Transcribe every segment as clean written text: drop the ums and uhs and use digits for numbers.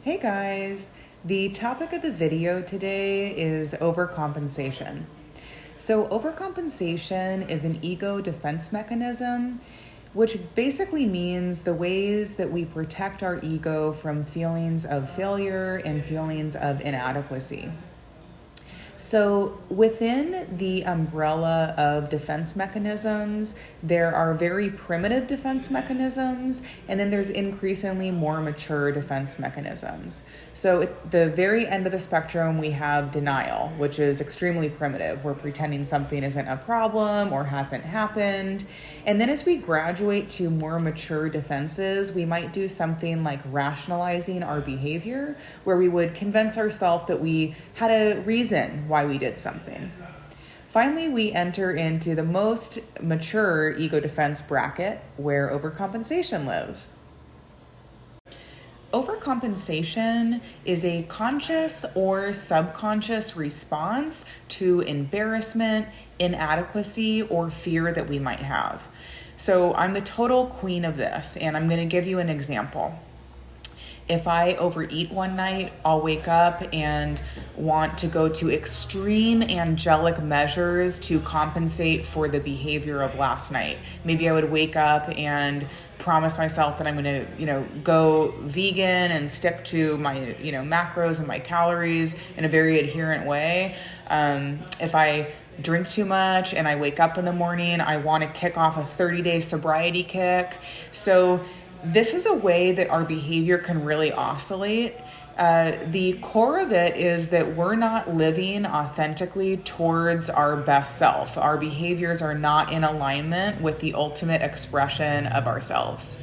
Hey guys, the topic of the video today is overcompensation. So overcompensation is an ego defense mechanism, which basically means the ways that we protect our ego from feelings of failure and feelings of inadequacy. So within the umbrella of defense mechanisms, there are very primitive defense mechanisms, and then there's increasingly more mature defense mechanisms. So at the very end of the spectrum, we have denial, which is extremely primitive. We're pretending something isn't a problem or hasn't happened. And then as we graduate to more mature defenses, we might do something like rationalizing our behavior, where we would convince ourselves that we had a reason why we did something. Finally, we enter into the most mature ego defense bracket where overcompensation lives. Overcompensation is a conscious or subconscious response to embarrassment, inadequacy, or fear that we might have. So I'm the total queen of this, and I'm going to give you an example. If I overeat one night, I'll wake up and want to go to extreme angelic measures to compensate for the behavior of last night. Maybe I would wake up and promise myself that I'm going to, go vegan and stick to my, macros and my calories in a very adherent way. If I drink too much and I wake up in the morning, I want to kick off a 30-day sobriety kick. So this is a way that our behavior can really oscillate. The core of it is that we're not living authentically towards our best self. Our behaviors are not in alignment with the ultimate expression of ourselves.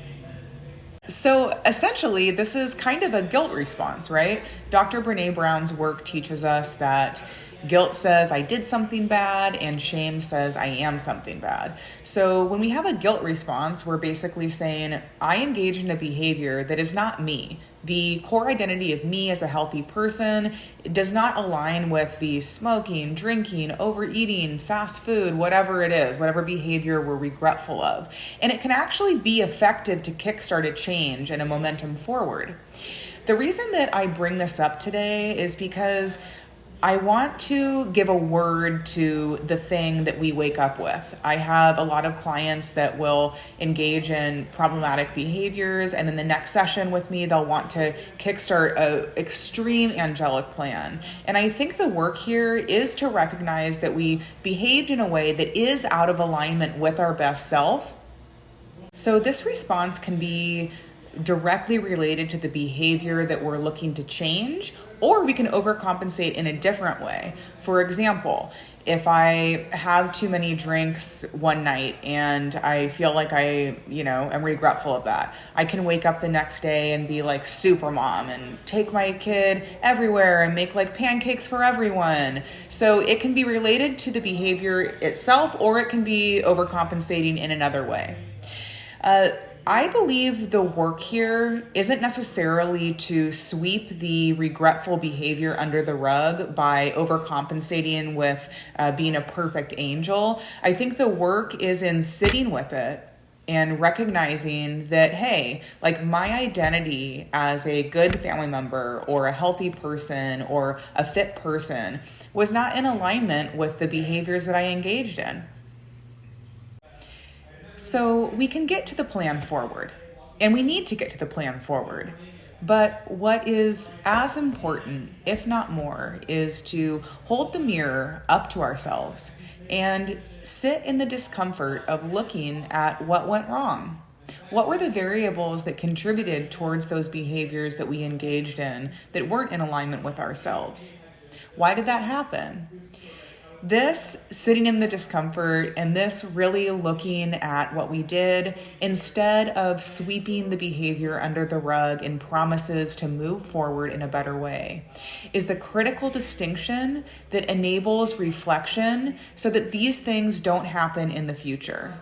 So essentially, this is kind of a guilt response, right? Dr. Brené Brown's work teaches us that guilt says I did something bad and shame says I am something bad. So when we have a guilt response, we're basically saying I engage in a behavior that is not me. The core identity of me as a healthy person does not align with the smoking, drinking, overeating, fast food, whatever it is, whatever behavior we're regretful of. And it can actually be effective to kickstart a change and a momentum forward. The reason that I bring this up today is because I want to give a word to the thing that we wake up with. I have a lot of clients that will engage in problematic behaviors, and then the next session with me, they'll want to kickstart an extreme angelic plan. And I think the work here is to recognize that we behaved in a way that is out of alignment with our best self. So this response can be directly related to the behavior that we're looking to change, or we can overcompensate in a different way. For example, if I have too many drinks one night and I feel like I, am regretful of that, I can wake up the next day and be like super mom and take my kid everywhere and make like pancakes for everyone. So it can be related to the behavior itself, or it can be overcompensating in another way. I believe the work here isn't necessarily to sweep the regretful behavior under the rug by overcompensating with being a perfect angel. I think the work is in sitting with it and recognizing that, hey, like my identity as a good family member or a healthy person or a fit person was not in alignment with the behaviors that I engaged in. So we can get to the plan forward, and we need to get to the plan forward. But what is as important, if not more, is to hold the mirror up to ourselves and sit in the discomfort of looking at what went wrong. What were the variables that contributed towards those behaviors that we engaged in that weren't in alignment with ourselves? Why did that happen? This sitting in the discomfort and this really looking at what we did instead of sweeping the behavior under the rug in promises to move forward in a better way is the critical distinction that enables reflection so that these things don't happen in the future.